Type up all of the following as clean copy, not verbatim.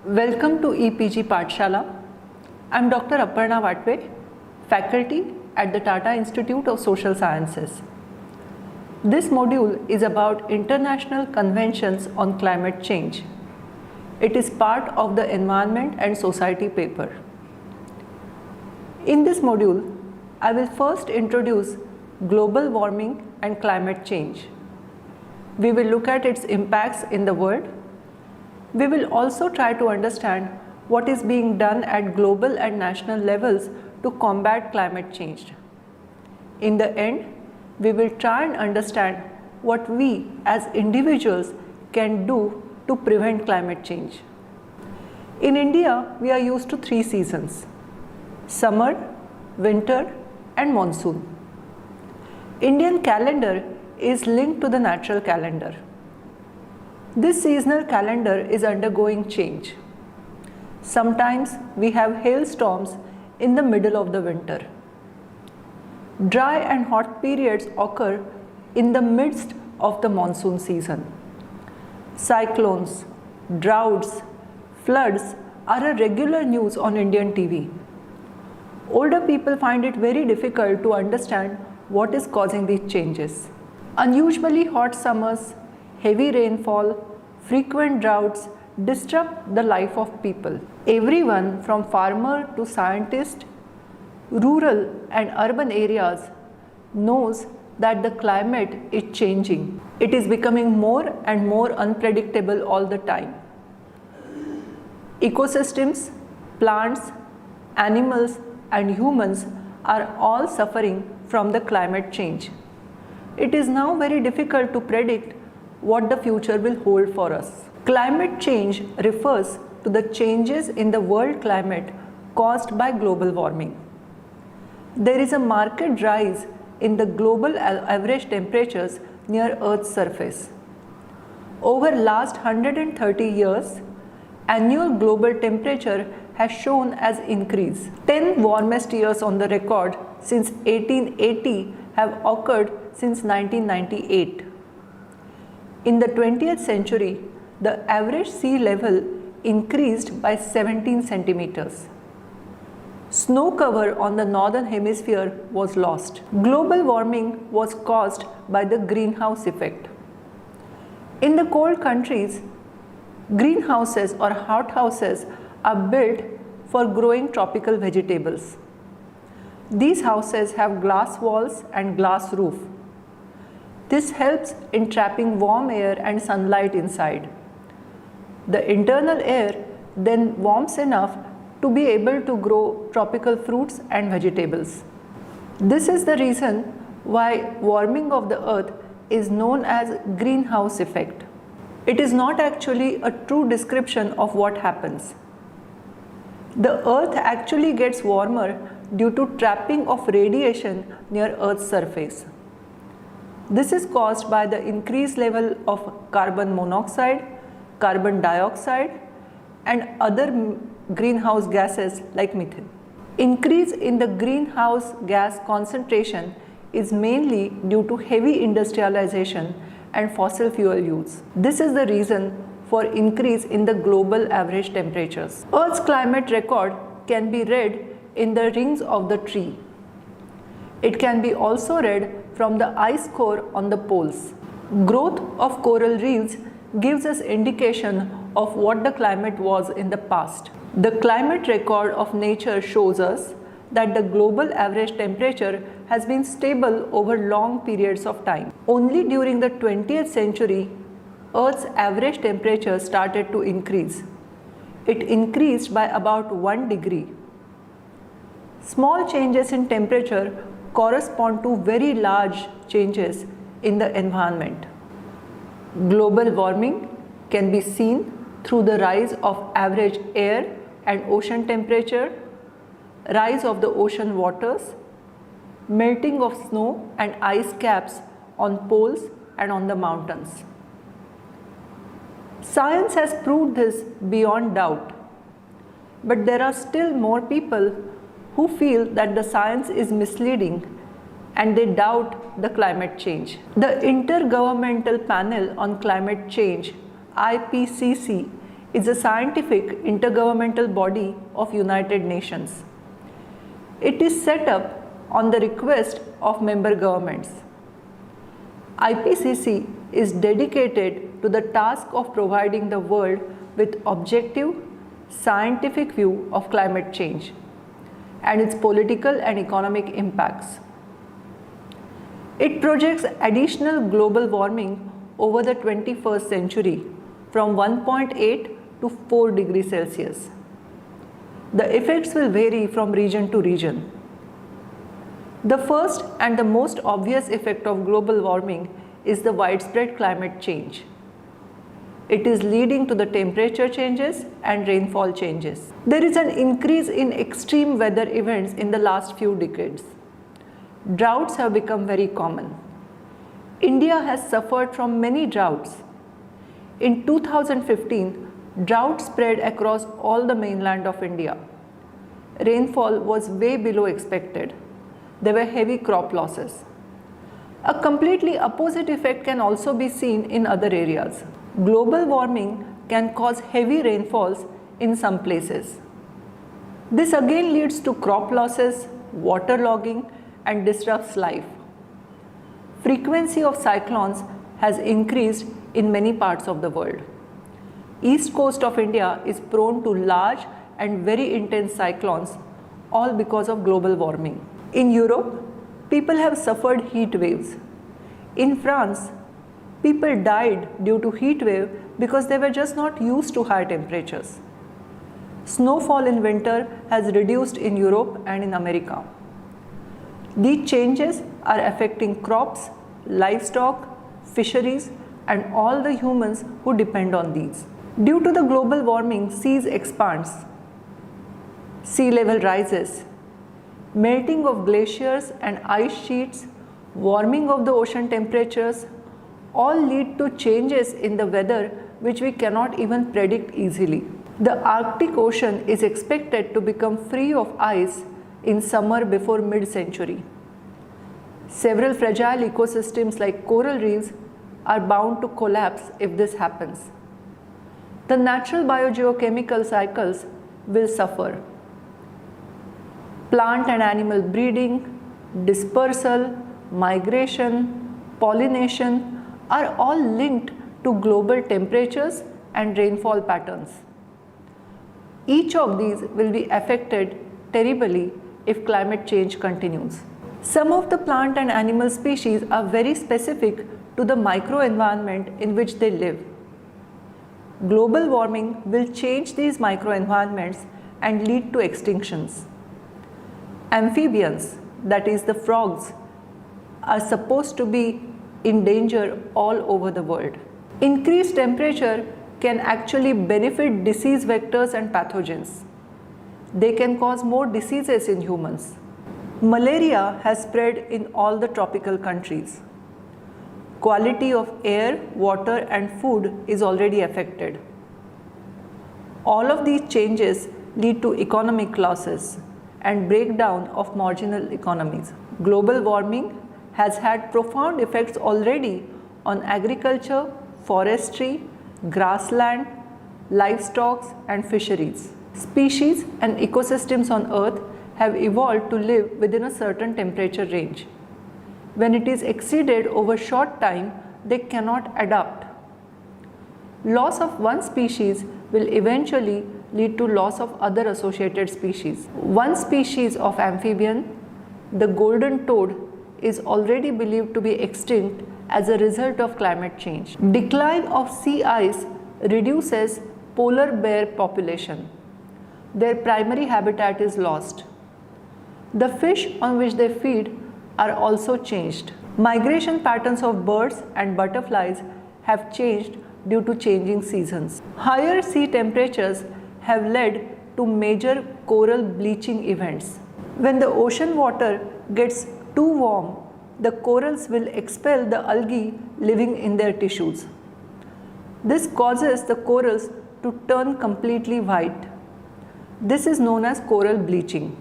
Welcome to EPG Pathshala. I am Dr. Aparna Vatve, faculty at the Tata Institute of Social Sciences. This module is about international conventions on climate change. It is part of the Environment and Society paper. In this module, I will first introduce global warming and climate change. We will look at its impacts in the world. We will also try to understand what is being done at global and national levels to combat climate change. In the end, we will try and understand what we as individuals can do to prevent climate change. In India, we are used to 3 seasons: summer, winter and monsoon. Indian calendar is linked to the natural calendar. This seasonal calendar is undergoing change. Sometimes we have hailstorms in the middle of the winter. Dry and hot periods occur in the midst of the monsoon season. Cyclones, droughts, floods are a regular news on Indian TV. Older people find it very difficult to understand what is causing these changes. Unusually hot summers, heavy rainfall, frequent droughts disrupt the life of people. Everyone from farmer to scientist, rural and urban areas knows that the climate is changing. It is becoming more and more unpredictable all the time. Ecosystems, plants, animals and humans are all suffering from the climate change. It is now very difficult to predict what the future will hold for us. Climate change refers to the changes in the world climate caused by global warming. There is a marked rise in the global average temperatures near Earth's surface. Over last 130 years, annual global temperature has shown as increase. 10 warmest years on the record since 1880 have occurred since 1998. In the 20th century, the average sea level increased by 17 centimeters. Snow cover on the northern hemisphere was lost. Global warming was caused by the greenhouse effect. In the cold countries, greenhouses or hothouses are built for growing tropical vegetables. These houses have glass walls and glass roof. This helps in trapping warm air and sunlight inside. The internal air then warms enough to be able to grow tropical fruits and vegetables. This is the reason why warming of the earth is known as greenhouse effect. It is not actually a true description of what happens. The earth actually gets warmer due to trapping of radiation near Earth's surface. This is caused by the increased level of carbon monoxide, carbon dioxide and other greenhouse gases like methane. Increase in the greenhouse gas concentration is mainly due to heavy industrialization and fossil fuel use. This is the reason for increase in the global average temperatures. Earth's climate record can be read in the rings of the tree. It can be also read from the ice core on the poles. Growth of coral reefs gives us indication of what the climate was in the past. The climate record of nature shows us that the global average temperature has been stable over long periods of time. Only during the 20th century, Earth's average temperature started to increase. It increased by about 1 degree. Small changes in temperature correspond to very large changes in the environment. Global warming can be seen through the rise of average air and ocean temperature, rise of the ocean waters, melting of snow and ice caps on poles and on the mountains. Science has proved this beyond doubt, but there are still more people who feel that the science is misleading and they doubt the climate change. The Intergovernmental Panel on Climate Change, IPCC, is a scientific intergovernmental body of United Nations. It is set up on the request of member governments. IPCC is dedicated to the task of providing the world with objective, scientific view of climate change and its political and economic impacts. It projects additional global warming over the 21st century from 1.8 to 4 degrees Celsius. The effects will vary from region to region. The first and the most obvious effect of global warming is the widespread climate change. It is leading to the temperature changes and rainfall changes. There is an increase in extreme weather events in the last few decades. Droughts have become very common. India has suffered from many droughts. In 2015, drought spread across all the mainland of India. Rainfall was way below expected. There were heavy crop losses. A completely opposite effect can also be seen in other areas. Global warming can cause heavy rainfalls in some places. This again leads to crop losses, waterlogging, and disrupts life. Frequency of cyclones has increased in many parts of the world. East coast of India is prone to large and very intense cyclones, all because of global warming. In Europe, people have suffered heat waves. In France, people died due to heat wave because they were just not used to high temperatures. Snowfall in winter has reduced in Europe and in America. These changes are affecting crops, livestock, fisheries, and all the humans who depend on these. Due to the global warming, seas expands, sea level rises, melting of glaciers and ice sheets, warming of the ocean temperatures, all lead to changes in the weather which we cannot even predict easily. The Arctic Ocean is expected to become free of ice in summer before mid-century. Several fragile ecosystems like coral reefs are bound to collapse if this happens. The natural biogeochemical cycles will suffer. Plant and animal breeding, dispersal, migration, pollination are all linked to global temperatures and rainfall patterns. Each of these will be affected terribly if climate change continues. Some of the plant and animal species are very specific to the microenvironment in which they live. Global warming will change these microenvironments and lead to extinctions. Amphibians, that is the frogs, are supposed to be in danger all over the world. Increased temperature can actually benefit disease vectors and pathogens. They can cause more diseases in humans. Malaria has spread in all the tropical countries. Quality of air, water, and food is already affected. All of these changes lead to economic losses and breakdown of marginal economies. Global warming has had profound effects already on agriculture, forestry, grassland, livestock, and fisheries. Species and ecosystems on Earth have evolved to live within a certain temperature range. When it is exceeded over short time, they cannot adapt. Loss of one species will eventually lead to loss of other associated species. One species of amphibian, the golden toad, is already believed to be extinct as a result of climate change. Decline of sea ice reduces polar bear population. Their primary habitat is lost. The fish on which they feed are also changed. Migration patterns of birds and butterflies have changed due to changing seasons. Higher sea temperatures have led to major coral bleaching events. When the ocean water gets too warm, the corals will expel the algae living in their tissues. This causes the corals to turn completely white. This is known as coral bleaching.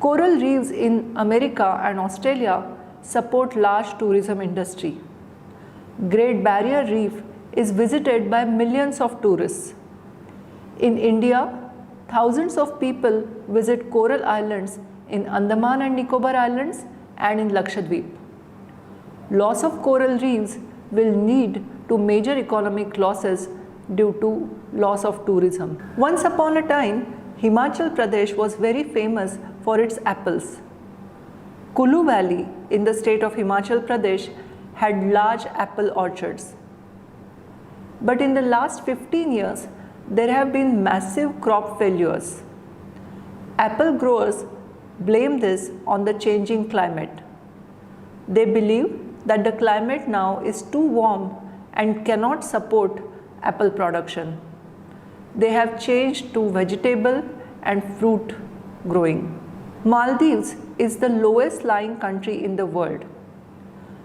Coral reefs in America and Australia support large tourism industry. Great Barrier Reef is visited by millions of tourists. In India, thousands of people visit coral islands in Andaman and Nicobar Islands and in Lakshadweep. Loss of coral reefs will lead to major economic losses due to loss of tourism. Once upon a time, Himachal Pradesh was very famous for its apples. Kulu Valley in the state of Himachal Pradesh had large apple orchards. But in the last 15 years, there have been massive crop failures. Apple growers blame this on the changing climate. They believe that the climate now is too warm and cannot support apple production. They have changed to vegetable and fruit growing. Maldives is the lowest lying country in the world.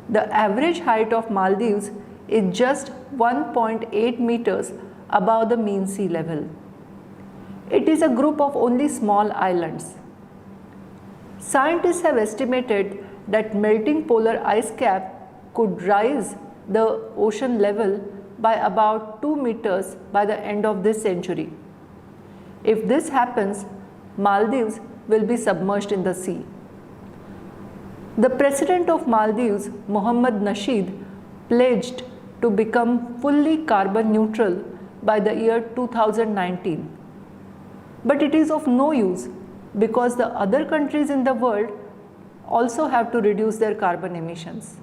The average height of Maldives is just 1.8 meters above the mean sea level. It is a group of only small islands. Scientists have estimated that melting polar ice cap could rise the ocean level by about 2 meters by the end of this century. If this happens, Maldives will be submerged in the sea. The President of Maldives, Mohammed Nasheed, pledged to become fully carbon neutral by the year 2019. But it is of no use because the other countries in the world also have to reduce their carbon emissions.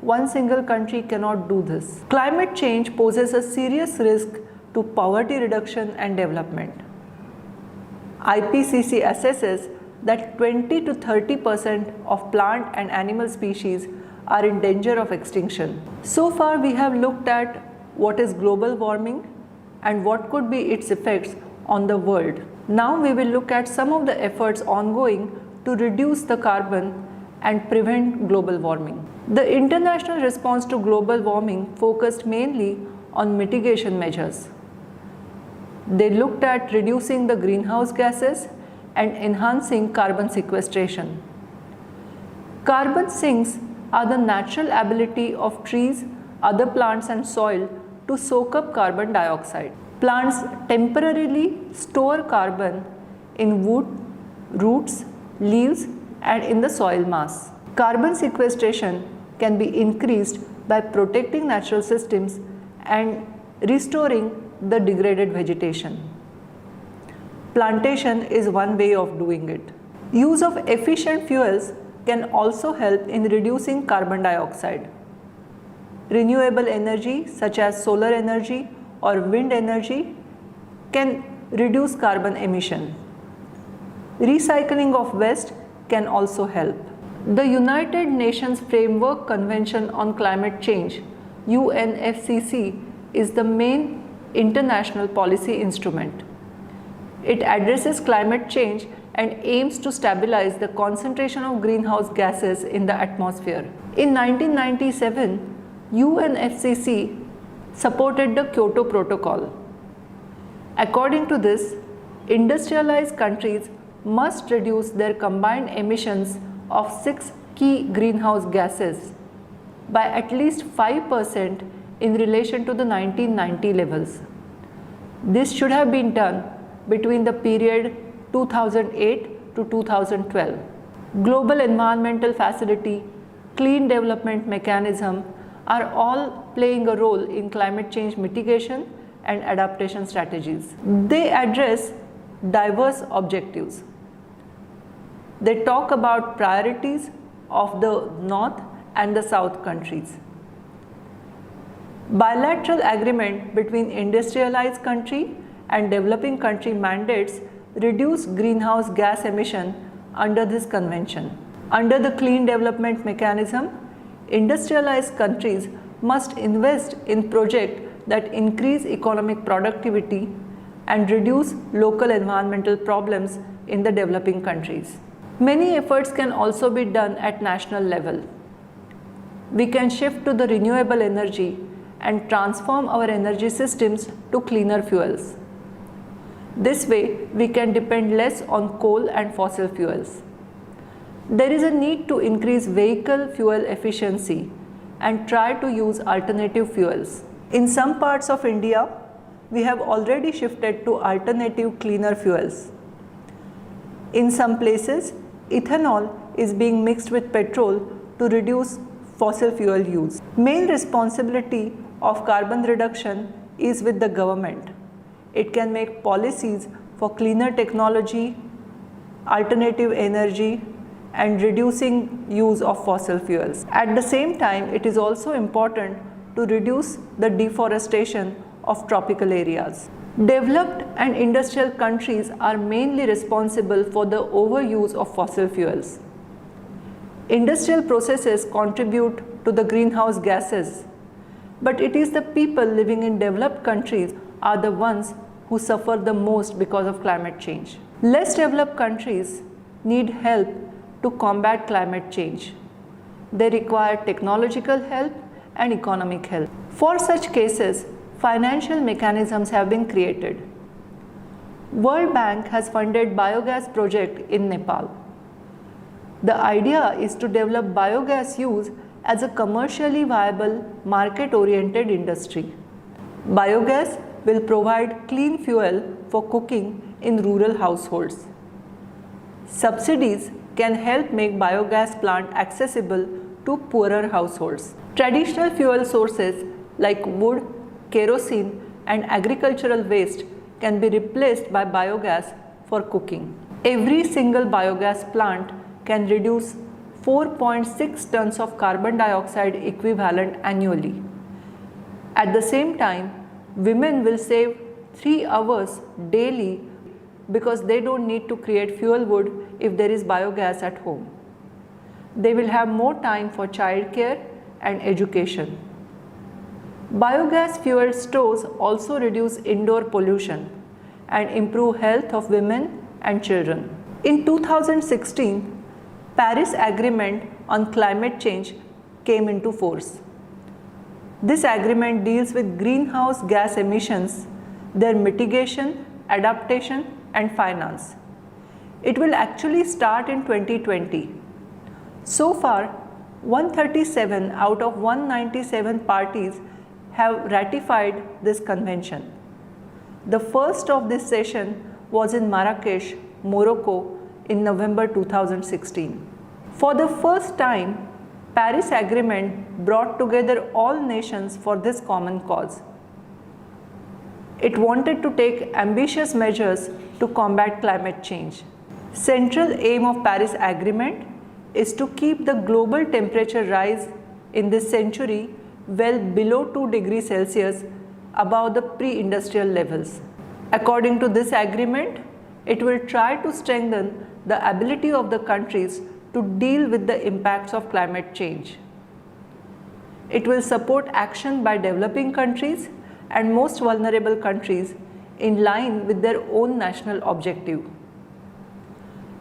One single country cannot do this. Climate change poses a serious risk to poverty reduction and development. IPCC assesses that 20 to 30% of plant and animal species are in danger of extinction. So far, we have looked at what is global warming and what could be its effects on the world. Now we will look at some of the efforts ongoing to reduce the carbon and prevent global warming. The international response to global warming focused mainly on mitigation measures. They looked at reducing the greenhouse gases and enhancing carbon sequestration. Carbon sinks are the natural ability of trees, other plants and soil to soak up carbon dioxide. Plants temporarily store carbon in wood, roots, leaves and in the soil mass. Carbon sequestration can be increased by protecting natural systems and restoring the degraded vegetation. Plantation is one way of doing it. Use of efficient fuels can also help in reducing carbon dioxide. Renewable energy such as solar energy or wind energy can reduce carbon emission. Recycling of waste can also help. The United Nations Framework Convention on Climate Change, UNFCCC, is the main international policy instrument. It addresses climate change and aims to stabilize the concentration of greenhouse gases in the atmosphere. In 1997, UNFCCC supported the Kyoto Protocol. According to this, industrialized countries must reduce their combined emissions of 6 key greenhouse gases by at least 5% in relation to the 1990 levels. This should have been done between the period 2008 to 2012. Global Environmental Facility, Clean Development Mechanism are all playing a role in climate change mitigation and adaptation strategies. They address diverse objectives. They talk about priorities of the North and the South countries. Bilateral agreement between industrialized country and developing country mandates reduce greenhouse gas emission under this convention. Under the Clean Development Mechanism, industrialized countries must invest in projects that increase economic productivity and reduce local environmental problems in the developing countries. Many efforts can also be done at national level. We can shift to the renewable energy and transform our energy systems to cleaner fuels. This way, we can depend less on coal and fossil fuels. There is a need to increase vehicle fuel efficiency and try to use alternative fuels. In some parts of India, we have already shifted to alternative cleaner fuels. In some places, ethanol is being mixed with petrol to reduce fossil fuel use. Main responsibility of carbon reduction is with the government. It can make policies for cleaner technology, alternative energy, and reducing use of fossil fuels. At the same time, it is also important to reduce the deforestation of tropical areas. Developed and industrial countries are mainly responsible for the overuse of fossil fuels. Industrial processes contribute to the greenhouse gases, but it is the people living in developed countries are the ones who suffer the most because of climate change. Less developed countries need help to combat climate change. They require technological help and economic help. For such cases, financial mechanisms have been created. World Bank has funded biogas project in Nepal. The idea is to develop biogas use as a commercially viable, market-oriented industry. Biogas will provide clean fuel for cooking in rural households. Subsidies can help make biogas plant accessible to poorer households. Traditional fuel sources like wood, kerosene, and agricultural waste can be replaced by biogas for cooking. Every single biogas plant can reduce 4.6 tons of carbon dioxide equivalent annually. At the same time, women will save 3 hours daily because they don't need to create fuel wood if there is biogas at home. They will have more time for childcare and education. Biogas fuel stores also reduce indoor pollution and improve health of women and children. In 2016, Paris Agreement on Climate Change came into force. This agreement deals with greenhouse gas emissions, their mitigation, adaptation, and finance. It will actually start in 2020. So far, 137 out of 197 parties have ratified this convention. The first of this session was in Marrakesh, Morocco in November 2016. For the first time, Paris Agreement brought together all nations for this common cause. It wanted to take ambitious measures to combat climate change. Central aim of Paris Agreement is to keep the global temperature rise in this century well below 2 degrees Celsius above the pre-industrial levels. According to this agreement, it will try to strengthen the ability of the countries to deal with the impacts of climate change. It will support action by developing countries and most vulnerable countries in line with their own national objective.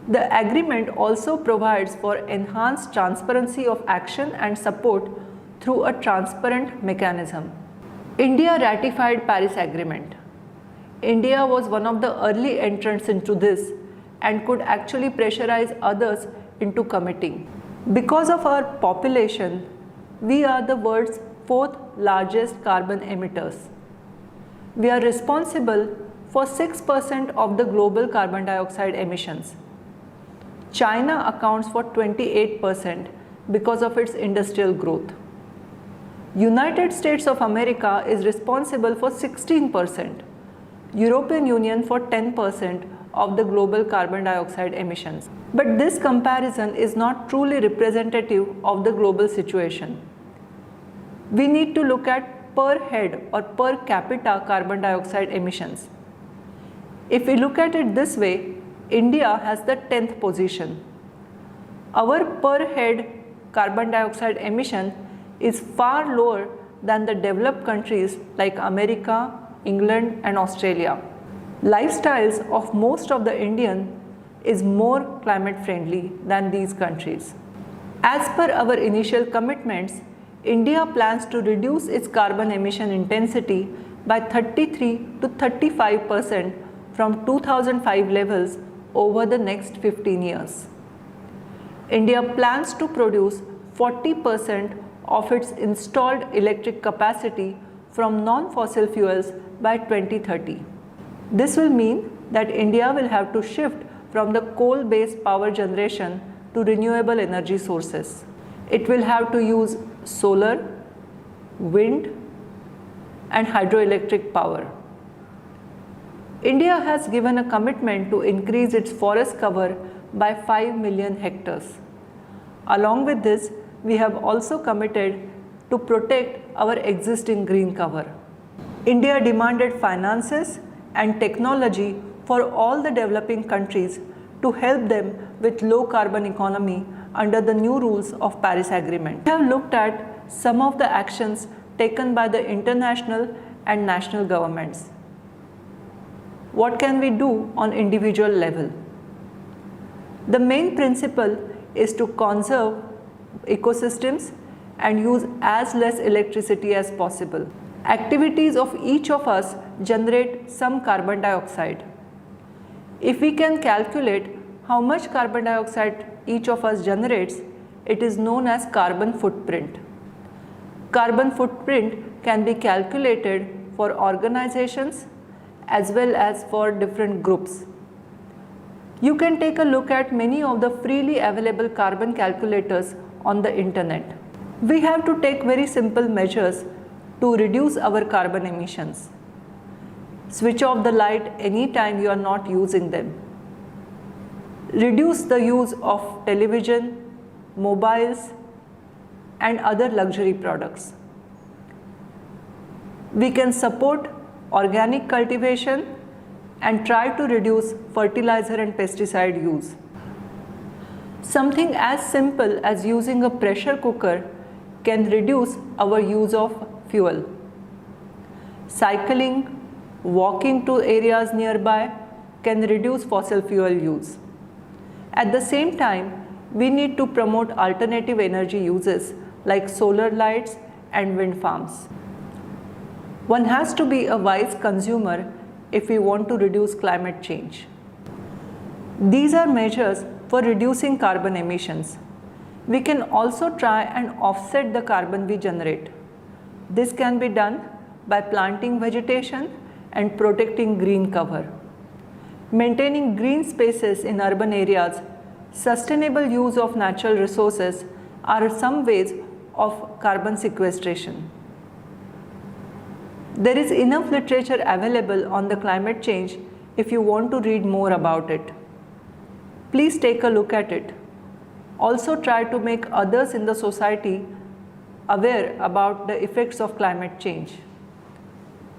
The agreement also provides for enhanced transparency of action and support through a transparent mechanism. India ratified Paris Agreement. India was one of the early entrants into this and could actually pressurize others into committing. Because of our population, we are the world's 4th largest carbon emitters. We are responsible for 6% of the global carbon dioxide emissions. China accounts for 28% because of its industrial growth. United States of America is responsible for 16%, European Union for 10% of the global carbon dioxide emissions. But this comparison is not truly representative of the global situation. We need to look at per head or per capita carbon dioxide emissions. If we look at it this way, India has the 10th position. Our per head carbon dioxide emission is far lower than the developed countries like America, England, and Australia. Lifestyles of most of the Indian is more climate friendly than these countries. As per our initial commitments, India plans to reduce its carbon emission intensity by 33 to 35% from 2005 levels over the next 15 years. India plans to produce 40% of its installed electric capacity from non-fossil fuels by 2030. This will mean that India will have to shift from the coal-based power generation to renewable energy sources. It will have to use solar, wind, and hydroelectric power. India has given a commitment to increase its forest cover by 5 million hectares. Along with this, we have also committed to protect our existing green cover. India demanded finances and technology for all the developing countries to help them with low carbon economy under the new rules of Paris Agreement. We have looked at some of the actions taken by the international and national governments. What can we do on individual level? The main principle is to conserve ecosystems and use as less electricity as possible. Activities of each of us generate some carbon dioxide. If we can calculate how much carbon dioxide each of us generates, it is known as carbon footprint. Carbon footprint can be calculated for organizations as well as for different groups. You can take a look at many of the freely available carbon calculators on the internet. We have to take very simple measures to reduce our carbon emissions. Switch off the light anytime you are not using them. Reduce the use of television, mobiles, and other luxury products. We can support organic cultivation and try to reduce fertilizer and pesticide use. Something as simple as using a pressure cooker can reduce our use of fuel. Cycling, walking to areas nearby can reduce fossil fuel use. At the same time, we need to promote alternative energy uses like solar lights and wind farms. One has to be a wise consumer if we want to reduce climate change. These are measures for reducing carbon emissions. We can also try and offset the carbon we generate. This can be done by planting vegetation and protecting green cover. Maintaining green spaces in urban areas, sustainable use of natural resources are some ways of carbon sequestration. There is enough literature available on the climate change if you want to read more about it. Please take a look at it. Also try to make others in the society aware about the effects of climate change.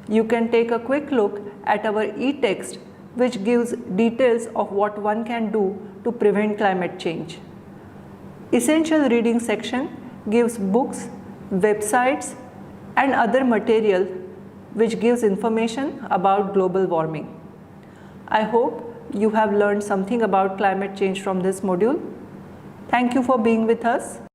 You can take a quick look at our e-text, which gives details of what one can do to prevent climate change. Essential reading section gives books, websites, and other material which gives information about global warming. I hope you have learned something about climate change from this module. Thank you for being with us.